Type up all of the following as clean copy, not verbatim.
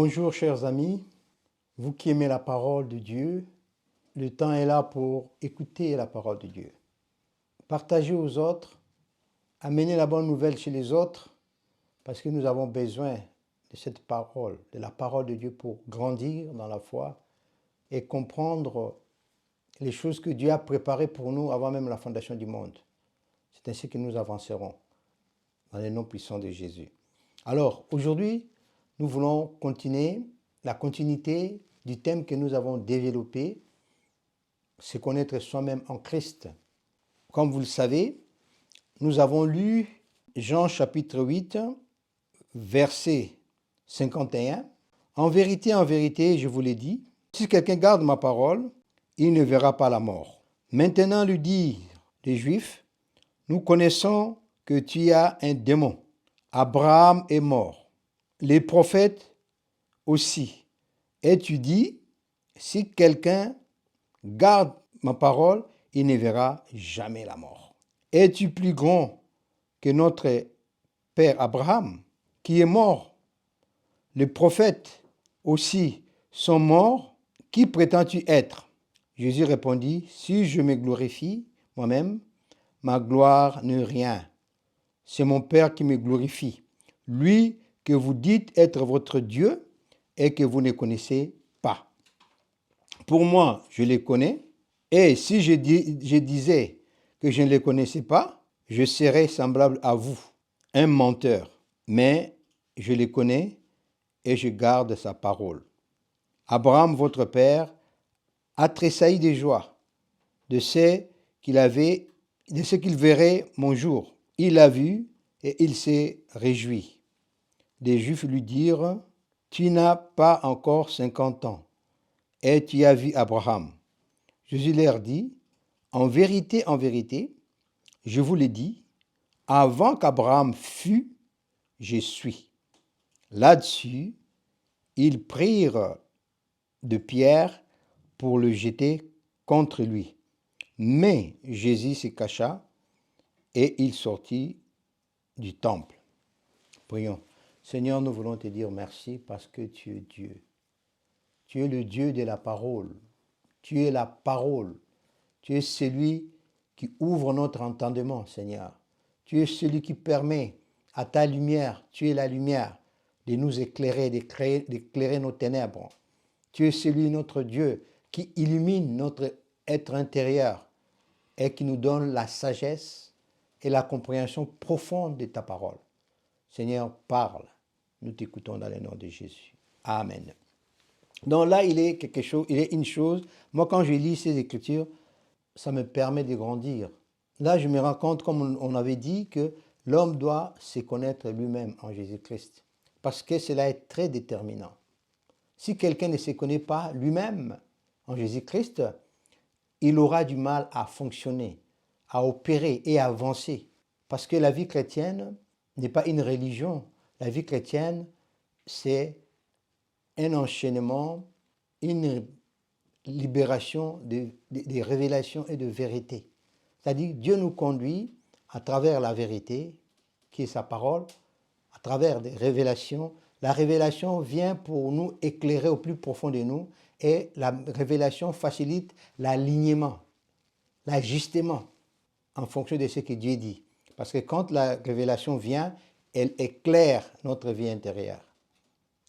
Bonjour chers amis, vous qui aimez la parole de Dieu, le temps est là pour écouter la parole de Dieu. Partagez aux autres, amenez la bonne nouvelle chez les autres, parce que nous avons besoin de cette parole, de la parole de Dieu pour grandir dans la foi et comprendre les choses que Dieu a préparées pour nous avant même la fondation du monde. C'est ainsi que nous avancerons dans le nom puissant de Jésus. Alors, aujourd'hui, nous voulons continuer la continuité du thème que nous avons développé, se connaître soi-même en Christ. Comme vous le savez, nous avons lu Jean chapitre 8, verset 51. En vérité, je vous l'ai dit, si quelqu'un garde ma parole, il ne verra pas la mort. Maintenant, lui dirent les Juifs, nous connaissons que tu as un démon. Abraham est mort. Les prophètes aussi. Et tu dis, si quelqu'un garde ma parole, il ne verra jamais la mort. Es-tu plus grand que notre père Abraham, qui est mort? Les prophètes aussi sont morts. Qui prétends-tu être? Jésus répondit, si je me glorifie moi-même, ma gloire n'est rien. C'est mon Père qui me glorifie, lui que vous dites être votre Dieu et que vous ne connaissez pas. Pour moi, je les connais, et si je disais que je ne les connaissais pas, je serais semblable à vous, un menteur. Mais je les connais et je garde sa parole. Abraham, votre père, a tressailli de joie de ce qu'il verrait mon jour. Il l'a vu et il s'est réjoui. Les Juifs lui dirent, tu n'as pas encore 50 ans et tu as vu Abraham. Jésus leur dit, en vérité, je vous l'ai dit, avant qu'Abraham fût, je suis. Là-dessus, ils prirent de pierre pour le jeter contre lui. Mais Jésus se cacha et il sortit du temple. Prions. Seigneur, nous voulons te dire merci parce que tu es Dieu. Tu es le Dieu de la parole. Tu es la parole. Tu es celui qui ouvre notre entendement, Seigneur. Tu es celui qui permet à ta lumière, tu es la lumière, de nous éclairer, d'éclairer nos ténèbres. Tu es celui, notre Dieu, qui illumine notre être intérieur et qui nous donne la sagesse et la compréhension profonde de ta parole. Seigneur, parle. Nous t'écoutons dans le nom de Jésus. Amen. Donc là, il est une chose. Moi, quand je lis ces Écritures, ça me permet de grandir. Là, je me rends compte, comme on avait dit, que l'homme doit se connaître lui-même en Jésus-Christ. Parce que cela est très déterminant. Si quelqu'un ne se connaît pas lui-même en Jésus-Christ, il aura du mal à fonctionner, à opérer et à avancer. Parce que la vie chrétienne n'est pas une religion. La vie chrétienne, c'est un enchaînement, une libération des révélations et de vérité. C'est-à-dire Dieu nous conduit à travers la vérité, qui est sa parole, à travers des révélations. La révélation vient pour nous éclairer au plus profond de nous et la révélation facilite l'alignement, l'ajustement en fonction de ce que Dieu dit. Parce que quand la révélation vient, elle éclaire notre vie intérieure.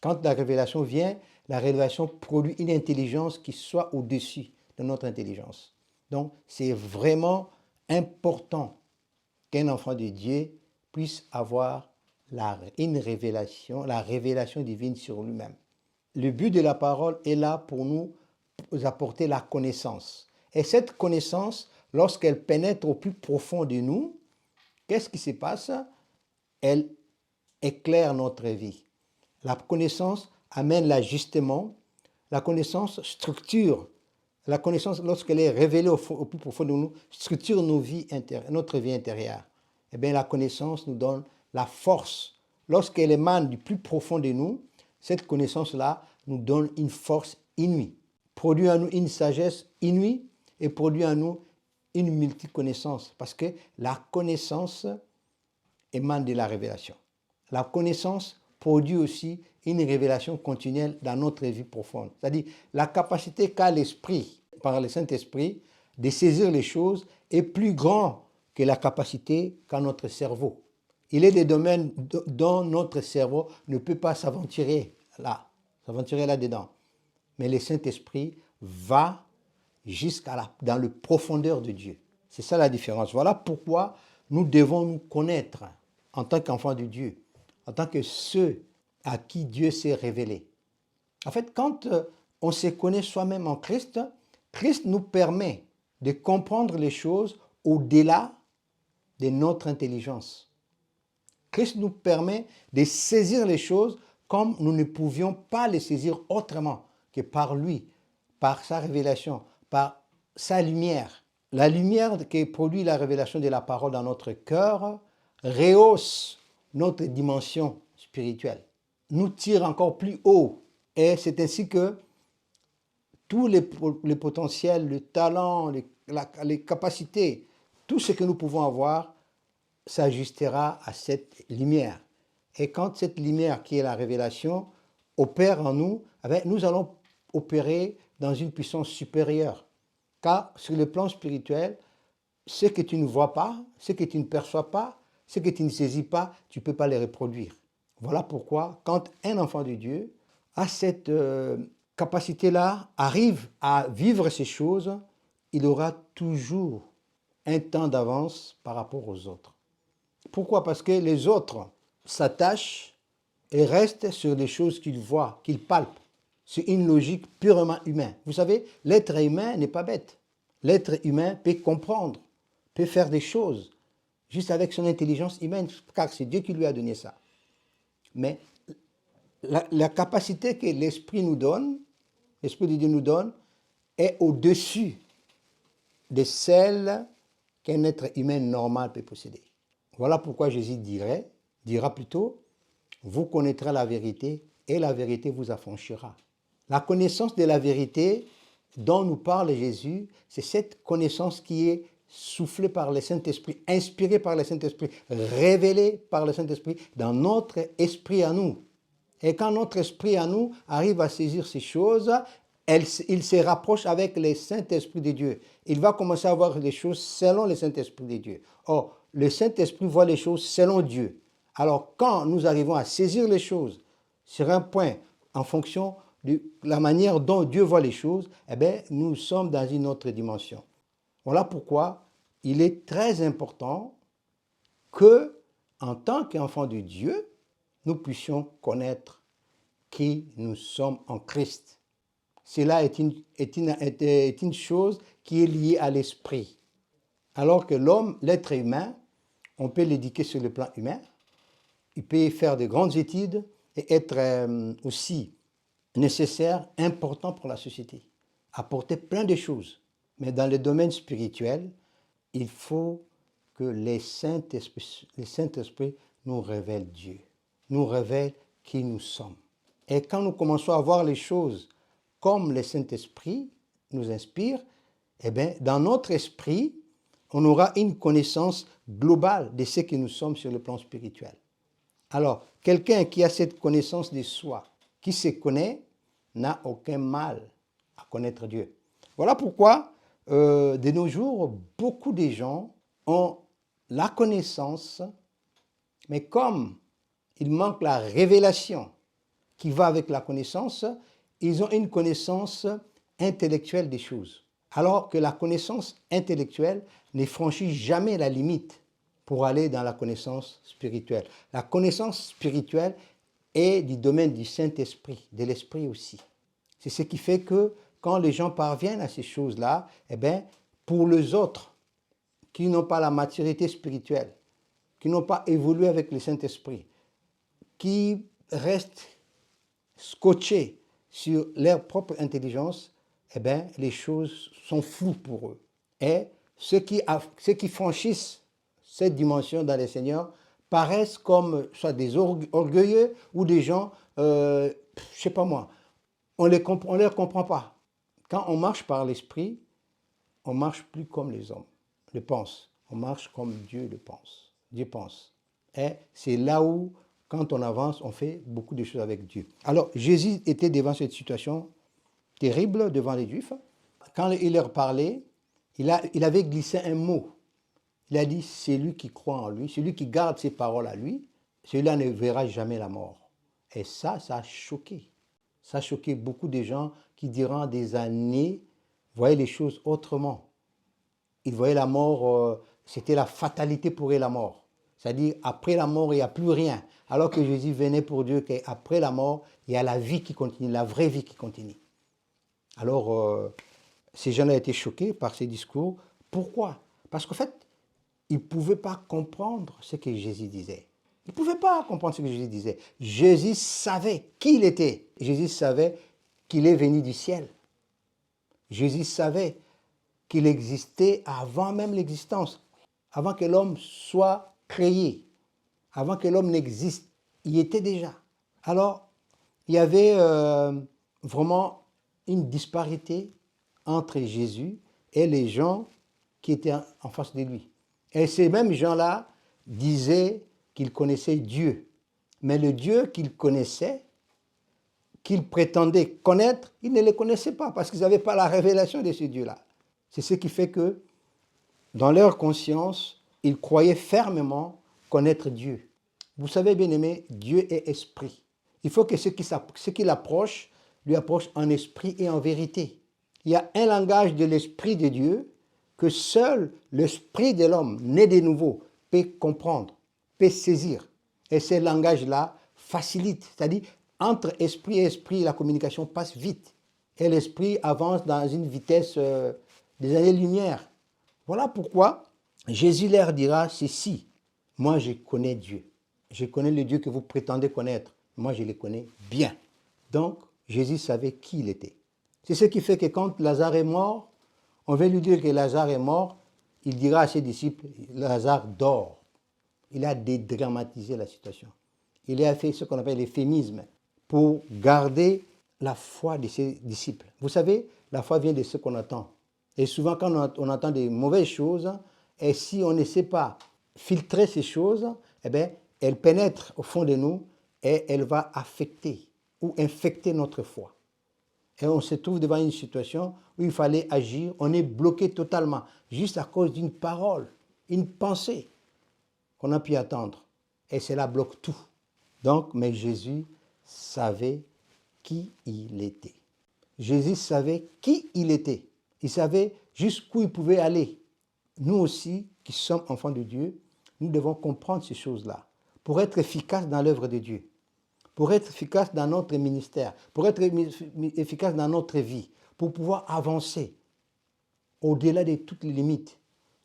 Quand la révélation vient, la révélation produit une intelligence qui soit au-dessus de notre intelligence. Donc, c'est vraiment important qu'un enfant de Dieu puisse avoir une révélation, la révélation divine sur lui-même. Le but de la parole est là pour nous apporter la connaissance. Et cette connaissance, lorsqu'elle pénètre au plus profond de nous, qu'est-ce qui se passe? Elle éclaire notre vie. La connaissance amène l'ajustement. La connaissance structure. La connaissance, lorsqu'elle est révélée au plus profond de nous, structure notre vie intérieure. Eh bien, la connaissance nous donne la force. Lorsqu'elle émane du plus profond de nous, cette connaissance-là nous donne une force inouïe, produit en nous une sagesse inouïe et produit en nous une multiconnaissance. Parce que la connaissance émane de la révélation. La connaissance produit aussi une révélation continuelle dans notre vie profonde. C'est-à-dire la capacité qu'a l'Esprit, par le Saint-Esprit, de saisir les choses est plus grand que la capacité qu'a notre cerveau. Il est des domaines dont notre cerveau ne peut pas s'aventurer là-dedans. Mais le Saint-Esprit va dans le profondeur de Dieu. C'est ça la différence. Voilà pourquoi nous devons nous connaître en tant qu'enfants de Dieu, en tant que ceux à qui Dieu s'est révélé. En fait, quand on se connaît soi-même en Christ, Christ nous permet de comprendre les choses au-delà de notre intelligence. Christ nous permet de saisir les choses comme nous ne pouvions pas les saisir autrement que par lui, par sa révélation, par sa lumière. La lumière que produit la révélation de la parole dans notre cœur rehausse notre dimension spirituelle, nous tire encore plus haut. Et c'est ainsi que tous les potentiels, le talent, les capacités, tout ce que nous pouvons avoir s'ajustera à cette lumière. Et quand cette lumière qui est la révélation opère en nous, nous allons opérer dans une puissance supérieure. Car sur le plan spirituel, ce que tu ne vois pas, ce que tu ne perçois pas, ce que tu ne saisis pas, tu ne peux pas les reproduire. Voilà pourquoi quand un enfant de Dieu a cette capacité-là, arrive à vivre ces choses, il aura toujours un temps d'avance par rapport aux autres. Pourquoi? Parce que les autres s'attachent et restent sur des choses qu'ils voient, qu'ils palpent. C'est une logique purement humaine. Vous savez, l'être humain n'est pas bête. L'être humain peut comprendre, peut faire des choses, juste avec son intelligence humaine, car c'est Dieu qui lui a donné ça. Mais la capacité que l'Esprit nous donne, l'Esprit de Dieu nous donne, est au-dessus de celle qu'un être humain normal peut posséder. Voilà pourquoi Jésus dira plutôt, vous connaîtrez la vérité et la vérité vous affranchira. La connaissance de la vérité dont nous parle Jésus, c'est cette connaissance qui est soufflée par le Saint-Esprit, inspirée par le Saint-Esprit, révélée par le Saint-Esprit dans notre esprit à nous. Et quand notre esprit à nous arrive à saisir ces choses, il se rapproche avec le Saint-Esprit de Dieu. Il va commencer à voir les choses selon le Saint-Esprit de Dieu. Or, le Saint-Esprit voit les choses selon Dieu. Alors, quand nous arrivons à saisir les choses sur un point en fonction de la manière dont Dieu voit les choses, nous sommes dans une autre dimension. Voilà pourquoi il est très important que, en tant qu'enfants de Dieu, nous puissions connaître qui nous sommes en Christ. Cela est une chose qui est liée à l'esprit. Alors que l'homme, l'être humain, on peut l'éduquer sur le plan humain, il peut faire de grandes études et être aussi nécessaire, important pour la société, apporter plein de choses. Mais dans le domaine spirituel, il faut que le Saint-Esprit nous révèle Dieu, nous révèle qui nous sommes. Et quand nous commençons à voir les choses comme le Saint-Esprit nous inspire, dans notre esprit, on aura une connaissance globale de ce que nous sommes sur le plan spirituel. Alors, quelqu'un qui a cette connaissance de soi, qui se connaît, n'a aucun mal à connaître Dieu. Voilà pourquoi, de nos jours, beaucoup de gens ont la connaissance, mais comme il manque la révélation qui va avec la connaissance, ils ont une connaissance intellectuelle des choses. Alors que la connaissance intellectuelle ne franchit jamais la limite pour aller dans la connaissance spirituelle. La connaissance spirituelle est du domaine du Saint-Esprit, de l'Esprit aussi. C'est ce qui fait que quand les gens parviennent à ces choses-là, pour les autres qui n'ont pas la maturité spirituelle, qui n'ont pas évolué avec le Saint-Esprit, qui restent scotchés sur leur propre intelligence, les choses sont floues pour eux. Et ceux qui franchissent cette dimension dans le Seigneur paraissent comme soit des orgueilleux ou des gens, je ne sais pas moi, on ne les comprend pas. Quand on marche par l'Esprit, on ne marche plus comme les hommes le pensent. On marche comme Dieu le pense. Dieu pense. Et c'est là où quand on avance, on fait beaucoup de choses avec Dieu. Alors, Jésus était devant cette situation terrible devant les Juifs. Quand il leur parlait, il avait glissé un mot. Il a dit, celui qui croit en lui, celui qui garde ses paroles à lui, celui-là ne verra jamais la mort. Et ça a choqué. Ça a choqué beaucoup de gens qui, durant des années, voyaient les choses autrement. Ils voyaient la mort, c'était la fatalité pour eux, la mort. C'est-à-dire, après la mort, il n'y a plus rien. Alors que Jésus venait pour Dieu qu'après la mort, il y a la vie qui continue, la vraie vie qui continue. Alors, ces gens-là étaient choqués par ces discours. Pourquoi? Parce qu'en fait, ils ne pouvaient pas comprendre ce que Jésus disait. Ils ne pouvaient pas comprendre ce que Jésus disait. Jésus savait qui il était. Jésus savait qu'il est venu du ciel. Jésus savait qu'il existait avant même l'existence, avant que l'homme soit créé, avant que l'homme n'existe. Il était déjà. Alors, il y avait vraiment une disparité entre Jésus et les gens qui étaient en face de lui. Et ces mêmes gens-là disaient qu'ils connaissaient Dieu. Mais le Dieu qu'ils connaissaient, qu'ils prétendaient connaître, ils ne le connaissaient pas parce qu'ils n'avaient pas la révélation de ce Dieu-là. C'est ce qui fait que, dans leur conscience, ils croyaient fermement connaître Dieu. Vous savez, bien-aimés, Dieu est esprit. Il faut que ceux qui l'approchent lui approchent en esprit et en vérité. Il y a un langage de l'esprit de Dieu que seul l'esprit de l'homme, né de nouveau, peut comprendre, peut saisir. Et ce langage-là facilite, c'est-à-dire entre esprit et esprit, la communication passe vite. Et l'esprit avance dans une vitesse des années-lumière. Voilà pourquoi Jésus leur dira ceci. Moi, je connais Dieu. Je connais le Dieu que vous prétendez connaître. Moi, je le connais bien. Donc, Jésus savait qui il était. C'est ce qui fait que quand Lazare est mort, on veut lui dire que Lazare est mort, il dira à ses disciples, Lazare dort. Il a dédramatisé la situation. Il a fait ce qu'on appelle l'euphémisme pour garder la foi de ses disciples. Vous savez, la foi vient de ce qu'on attend. Et souvent, quand on entend des mauvaises choses, et si on ne sait pas filtrer ces choses, eh bien, elles pénètrent au fond de nous et elles vont affecter ou infecter notre foi. Et on se trouve devant une situation où il fallait agir, on est bloqué totalement, juste à cause d'une parole, une pensée qu'on a pu attendre. Et cela bloque tout. Donc, mais Jésus savait qui il était. Jésus savait qui il était. Il savait jusqu'où il pouvait aller. Nous aussi, qui sommes enfants de Dieu, nous devons comprendre ces choses-là pour être efficaces dans l'œuvre de Dieu, pour être efficaces dans notre ministère, pour être efficaces dans notre vie, pour pouvoir avancer au-delà de toutes les limites.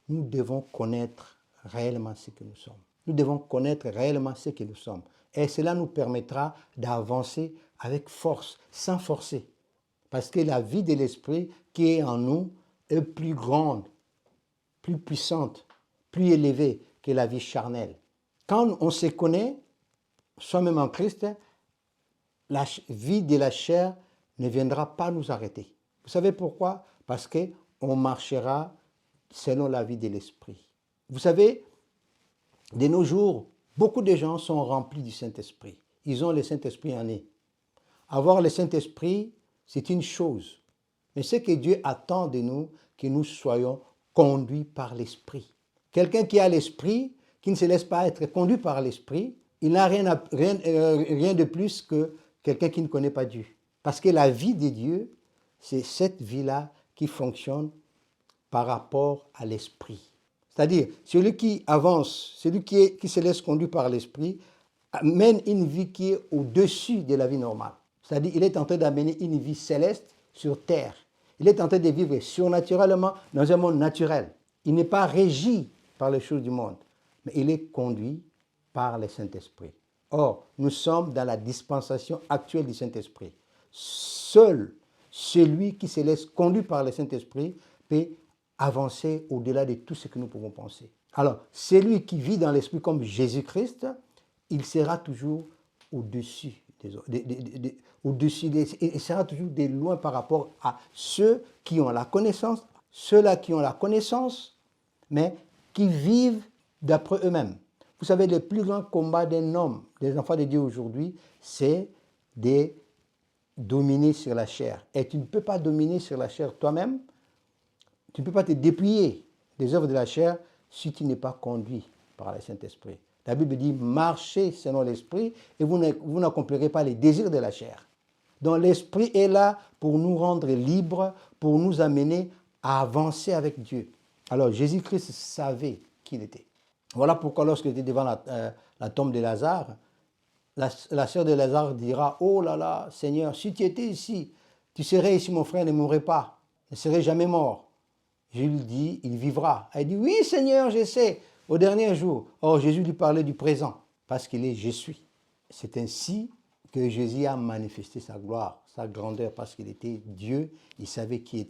Nous devons connaître réellement ce que nous sommes. Nous devons connaître réellement ce que nous sommes. Et cela nous permettra d'avancer avec force, sans forcer. Parce que la vie de l'esprit qui est en nous est plus grande, plus puissante, plus élevée que la vie charnelle. Quand on se connaît, soi-même en Christ, la vie de la chair ne viendra pas nous arrêter. Vous savez pourquoi? Parce qu'on marchera selon la vie de l'esprit. Vous savez, de nos jours, beaucoup de gens sont remplis du Saint-Esprit. Ils ont le Saint-Esprit en eux. Avoir le Saint-Esprit, c'est une chose. Mais ce que Dieu attend de nous, que nous soyons conduits par l'Esprit. Quelqu'un qui a l'Esprit, qui ne se laisse pas être conduit par l'Esprit, il n'a rien de plus que quelqu'un qui ne connaît pas Dieu. Parce que la vie de Dieu, c'est cette vie-là qui fonctionne par rapport à l'Esprit. C'est-à-dire, celui qui avance, celui qui se laisse conduire par l'Esprit, mène une vie qui est au-dessus de la vie normale. C'est-à-dire, il est en train d'amener une vie céleste sur terre. Il est en train de vivre surnaturellement dans un monde naturel. Il n'est pas régi par les choses du monde, mais il est conduit par le Saint-Esprit. Or, nous sommes dans la dispensation actuelle du Saint-Esprit. Seul celui qui se laisse conduire par le Saint-Esprit peut avancer au-delà de tout ce que nous pouvons penser. Alors, celui qui vit dans l'Esprit comme Jésus-Christ, il sera toujours au-dessus des autres. Il sera toujours de loin par rapport à ceux qui ont la connaissance, ceux-là qui ont la connaissance, mais qui vivent d'après eux-mêmes. Vous savez, le plus grand combat d'un homme, des enfants de Dieu aujourd'hui, c'est de dominer sur la chair. Et tu ne peux pas dominer sur la chair toi-même. Tu ne peux pas te dépouiller des œuvres de la chair si tu n'es pas conduit par le Saint-Esprit. La Bible dit, marchez selon l'Esprit et vous n'accomplirez pas les désirs de la chair. Donc l'Esprit est là pour nous rendre libres, pour nous amener à avancer avec Dieu. Alors Jésus-Christ savait qui il était. Voilà pourquoi lorsqu'il était devant la tombe de Lazare, la sœur de Lazare dira, oh là là, Seigneur, si tu étais ici, tu serais ici, mon frère ne mourrait pas, ne serait jamais mort. Jésus lui dit, il vivra. Elle dit, oui Seigneur, je sais, au dernier jour. Or Jésus lui parlait du présent, parce qu'il est je suis. C'est ainsi que Jésus a manifesté sa gloire, sa grandeur, parce qu'il était Dieu, il savait qui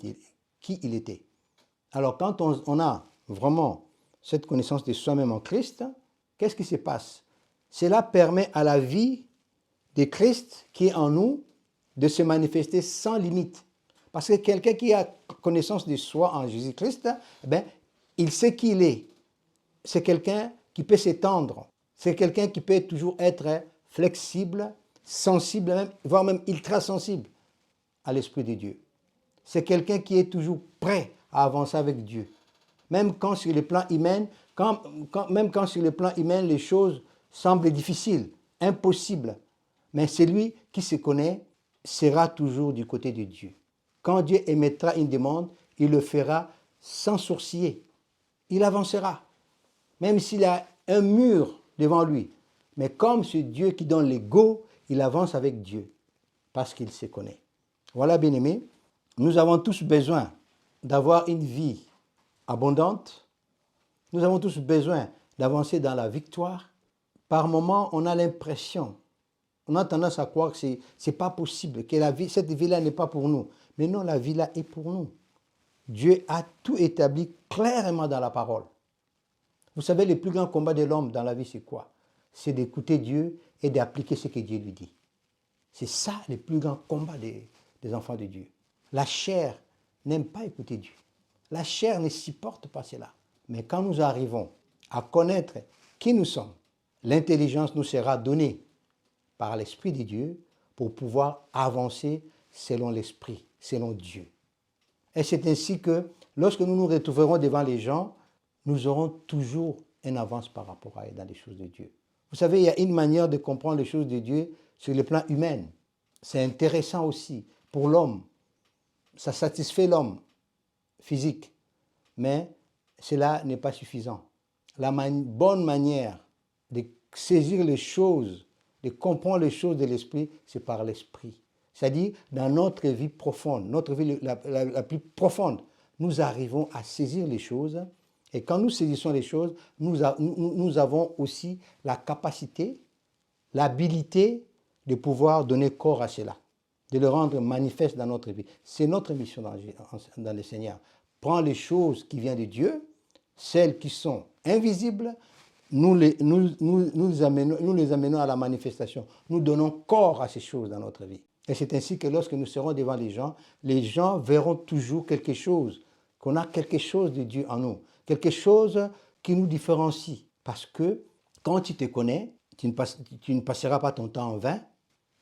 il était. Alors quand on a vraiment cette connaissance de soi-même en Christ, qu'est-ce qui se passe? Cela permet à la vie de Christ qui est en nous de se manifester sans limite. Parce que quelqu'un qui a connaissance de soi en Jésus-Christ, il sait qui il est. C'est quelqu'un qui peut s'étendre. C'est quelqu'un qui peut toujours être flexible, sensible, même, voire même ultra sensible à l'Esprit de Dieu. C'est quelqu'un qui est toujours prêt à avancer avec Dieu. Même quand sur le plan humain, sur le plan humain, les choses semblent difficiles, impossibles. Mais celui qui se connaît sera toujours du côté de Dieu. Quand Dieu émettra une demande, il le fera sans sourciller. Il avancera, même s'il a un mur devant lui. Mais comme c'est Dieu qui donne les go, il avance avec Dieu, parce qu'il se connaît. Voilà, bien-aimés, nous avons tous besoin d'avoir une vie abondante. Nous avons tous besoin d'avancer dans la victoire. Par moments, on a l'impression, on a tendance à croire que ce n'est pas possible, que cette vie-là n'est pas pour nous. Mais non, la vie-là est pour nous. Dieu a tout établi clairement dans la parole. Vous savez, le plus grand combat de l'homme dans la vie, c'est quoi? C'est d'écouter Dieu et d'appliquer ce que Dieu lui dit. C'est ça le plus grand combat des enfants de Dieu. La chair n'aime pas écouter Dieu. La chair ne supporte pas cela. Mais quand nous arrivons à connaître qui nous sommes, l'intelligence nous sera donnée par l'Esprit de Dieu pour pouvoir avancer selon l'Esprit, selon Dieu. Et c'est ainsi que lorsque nous nous retrouverons devant les gens, nous aurons toujours une avance par rapport à eux dans les choses de Dieu. Vous savez, il y a une manière de comprendre les choses de Dieu sur le plan humain. C'est intéressant aussi pour l'homme. Ça satisfait l'homme physique. Mais cela n'est pas suffisant. La bonne manière de saisir les choses, de comprendre les choses de l'esprit, c'est par l'esprit. C'est-à-dire, dans notre vie profonde, notre vie la plus profonde, nous arrivons à saisir les choses. Et quand nous saisissons les choses, nous avons aussi la capacité, l'habilité de pouvoir donner corps à cela, de le rendre manifeste dans notre vie. C'est notre mission dans le Seigneur. Prends les choses qui viennent de Dieu, celles qui sont invisibles, nous les amenons à la manifestation. Nous donnons corps à ces choses dans notre vie. Et c'est ainsi que lorsque nous serons devant les gens verront toujours quelque chose, qu'on a quelque chose de Dieu en nous, quelque chose qui nous différencie. Parce que quand tu te connais, tu ne passeras pas ton temps en vain,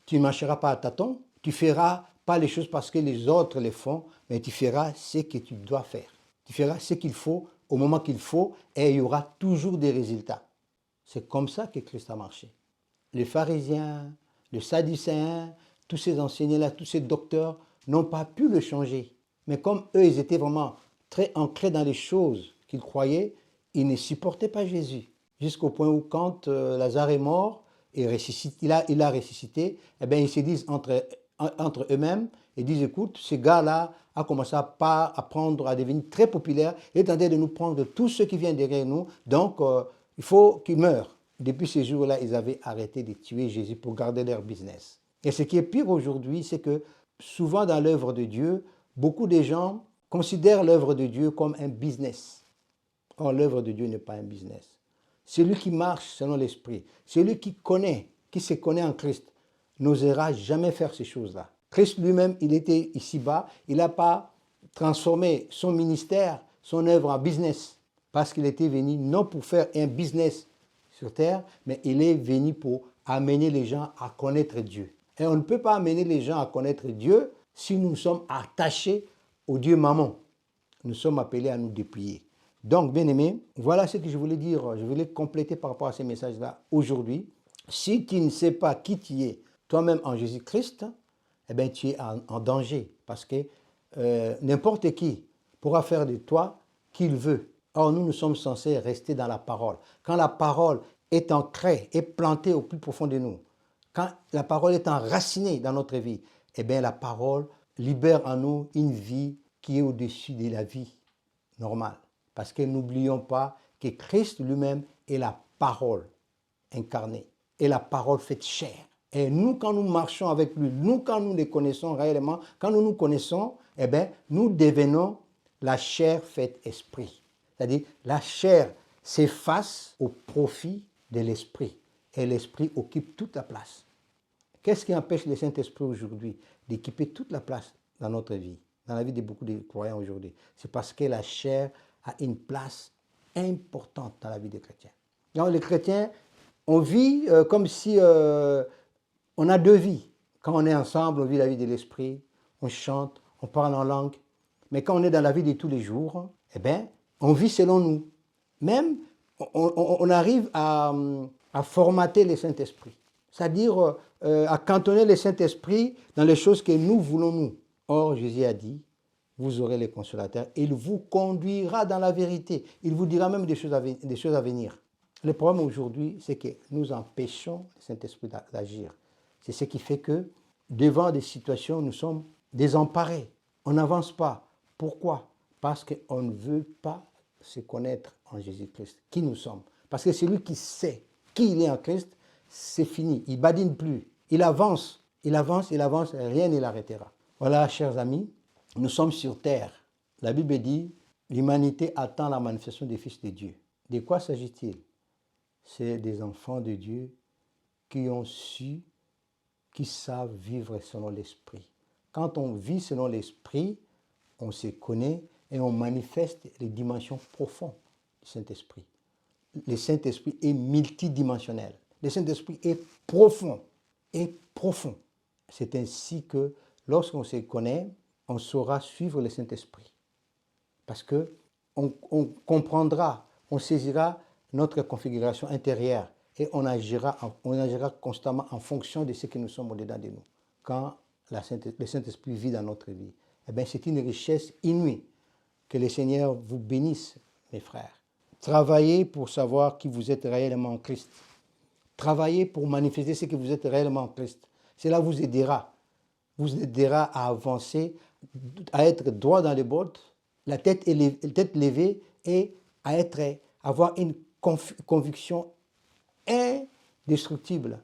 tu ne marcheras pas à tâtons, tu ne feras pas les choses parce que les autres les font, mais tu feras ce que tu dois faire. Tu feras ce qu'il faut au moment qu'il faut et il y aura toujours des résultats. C'est comme ça que Christ a marché. Les pharisiens, les sadducéens, tous ces enseignants-là, tous ces docteurs n'ont pas pu le changer. Mais comme eux, ils étaient vraiment très ancrés dans les choses qu'ils croyaient, ils ne supportaient pas Jésus. Jusqu'au point où quand Lazare est mort, et il a ressuscité, eh bien, ils se disent entre eux-mêmes, ils disent, écoute, ce gars-là a commencé à devenir très populaire, il est en train de nous prendre tous ceux qui viennent derrière nous, donc il faut qu'il meure. Depuis ces jours-là, ils avaient arrêté de tuer Jésus pour garder leur business. Et ce qui est pire aujourd'hui, c'est que souvent dans l'œuvre de Dieu, beaucoup de gens considèrent l'œuvre de Dieu comme un business. Or, l'œuvre de Dieu n'est pas un business. Celui qui marche selon l'Esprit, celui qui se connaît en Christ, n'osera jamais faire ces choses-là. Christ lui-même, il était ici-bas, il n'a pas transformé son ministère, son œuvre en business, parce qu'il était venu non pour faire un business sur terre, mais il est venu pour amener les gens à connaître Dieu. Et on ne peut pas amener les gens à connaître Dieu si nous sommes attachés au Dieu Mammon. Nous sommes appelés à nous dépouiller. Donc, bien aimés, voilà ce que je voulais dire. Je voulais compléter par rapport à ces messages-là aujourd'hui. Si tu ne sais pas qui tu es toi-même en Jésus-Christ, eh bien, tu es en danger parce que n'importe qui pourra faire de toi qu'il veut. Or, nous sommes censés rester dans la parole. Quand la parole est ancrée, est plantée au plus profond de nous, quand la parole est enracinée dans notre vie, eh bien, la parole libère en nous une vie qui est au-dessus de la vie normale. Parce que n'oublions pas que Christ lui-même est la parole incarnée, est la parole faite chair. Et nous, quand nous marchons avec lui, nous, quand nous le connaissons réellement, quand nous nous connaissons, eh bien, nous devenons la chair faite esprit. C'est-à-dire, la chair s'efface au profit de l'esprit. Et l'esprit occupe toute la place. Qu'est-ce qui empêche le Saint-Esprit aujourd'hui d'occuper toute la place dans notre vie, dans la vie de beaucoup de croyants aujourd'hui? C'est parce que la chair a une place importante dans la vie des chrétiens. Donc, les chrétiens, on vit comme si on a deux vies. Quand on est ensemble, on vit la vie de l'esprit, on chante, on parle en langue. Mais quand on est dans la vie de tous les jours, eh bien, on vit selon nous. Même, on arrive à formater le Saint-Esprit. C'est-à-dire à cantonner le Saint-Esprit dans les choses que nous voulons nous. Or, Jésus a dit, vous aurez les consolateurs, il vous conduira dans la vérité. Il vous dira même des choses à venir. Le problème aujourd'hui, c'est que nous empêchons le Saint-Esprit d'agir. C'est ce qui fait que, devant des situations, nous sommes désemparés. On n'avance pas. Pourquoi? Parce qu'on ne veut pas se connaître en Jésus-Christ, qui nous sommes. Parce que celui qui sait qui il est en Christ, c'est fini. Il ne badine plus. Il avance, il avance, il avance, et rien ne l'arrêtera. Voilà, chers amis, nous sommes sur terre. La Bible dit, l'humanité attend la manifestation des fils de Dieu. De quoi s'agit-il? C'est des enfants de Dieu qui ont su, qui savent vivre selon l'esprit. Quand on vit selon l'esprit, on se connaît et on manifeste les dimensions profondes du Saint-Esprit. Le Saint-Esprit est multidimensionnel. Le Saint-Esprit est profond. C'est ainsi que lorsqu'on se connaît, on saura suivre le Saint-Esprit. Parce qu'on comprendra, on saisira notre configuration intérieure et on agira constamment en fonction de ce que nous sommes au-dedans de nous. Quand le Saint-Esprit vit dans notre vie, eh bien, c'est une richesse inouïe. Que le Seigneur vous bénisse, mes frères. Travaillez pour savoir qui vous êtes réellement en Christ. Travaillez pour manifester ce que vous êtes réellement en Christ. Cela vous aidera. Vous aidera à avancer, à être droit dans les bottes, la tête levée et à avoir une conviction indestructible.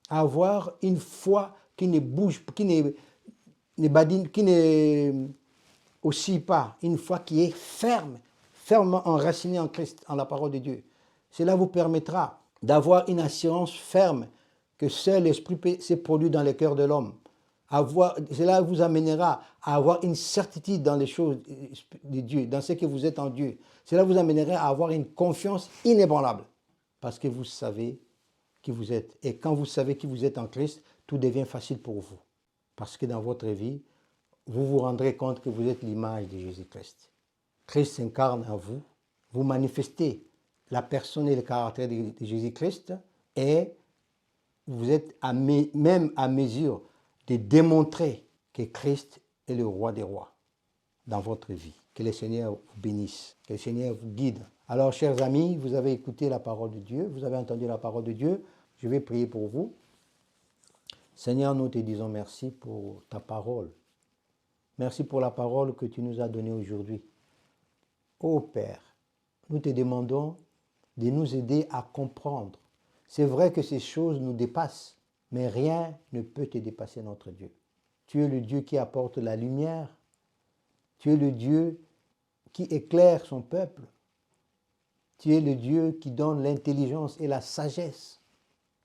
À avoir une foi qui ne bouge, qui ne badine, qui ne oscille pas. Une foi qui est fermement enracinée en Christ, en la parole de Dieu. Cela vous permettra d'avoir une assurance ferme que seul l'Esprit s'est produit dans le cœur de l'homme. Cela vous amènera à avoir une certitude dans les choses de Dieu, dans ce que vous êtes en Dieu. Cela vous amènera à avoir une confiance inébranlable parce que vous savez qui vous êtes. Et quand vous savez qui vous êtes en Christ, tout devient facile pour vous. Parce que dans votre vie, vous vous rendrez compte que vous êtes l'image de Jésus-Christ. Christ s'incarne en vous. Vous manifestez la personne et le caractère de Jésus-Christ et vous êtes même à mesure de démontrer que Christ est le roi des rois dans votre vie. Que le Seigneur vous bénisse, que le Seigneur vous guide. Alors, chers amis, vous avez écouté la parole de Dieu, vous avez entendu la parole de Dieu. Je vais prier pour vous. Seigneur, nous te disons merci pour ta parole. Merci pour la parole que tu nous as donnée aujourd'hui. Ô Père, nous te demandons de nous aider à comprendre. C'est vrai que ces choses nous dépassent, mais rien ne peut te dépasser, notre Dieu. Tu es le Dieu qui apporte la lumière. Tu es le Dieu qui éclaire son peuple. Tu es le Dieu qui donne l'intelligence et la sagesse.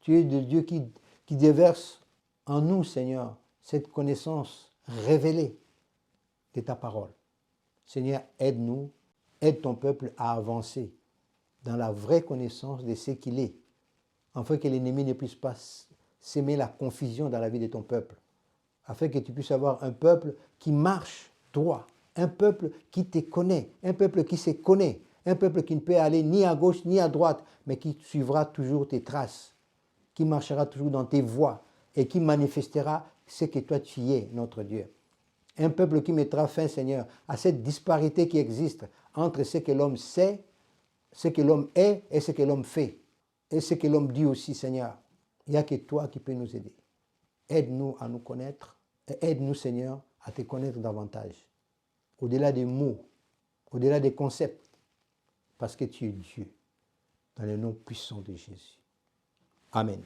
Tu es le Dieu qui déverse en nous, Seigneur, cette connaissance révélée de ta parole. Seigneur, aide-nous, aide ton peuple à avancer dans la vraie connaissance de ce qu'il est, afin que l'ennemi ne puisse pas s'aimer la confusion dans la vie de ton peuple, afin que tu puisses avoir un peuple qui marche droit, un peuple qui te connaît, un peuple qui se connaît, un peuple qui ne peut aller ni à gauche ni à droite, mais qui suivra toujours tes traces, qui marchera toujours dans tes voies et qui manifestera ce que toi tu es, notre Dieu. Un peuple qui mettra fin, Seigneur, à cette disparité qui existe entre ce que l'homme sait, ce que l'homme est et ce que l'homme fait. Et ce que l'homme dit aussi, Seigneur. Il n'y a que toi qui peux nous aider. Aide-nous à nous connaître et aide-nous, Seigneur, à te connaître davantage. Au-delà des mots, au-delà des concepts, parce que tu es Dieu, dans le nom puissant de Jésus. Amen.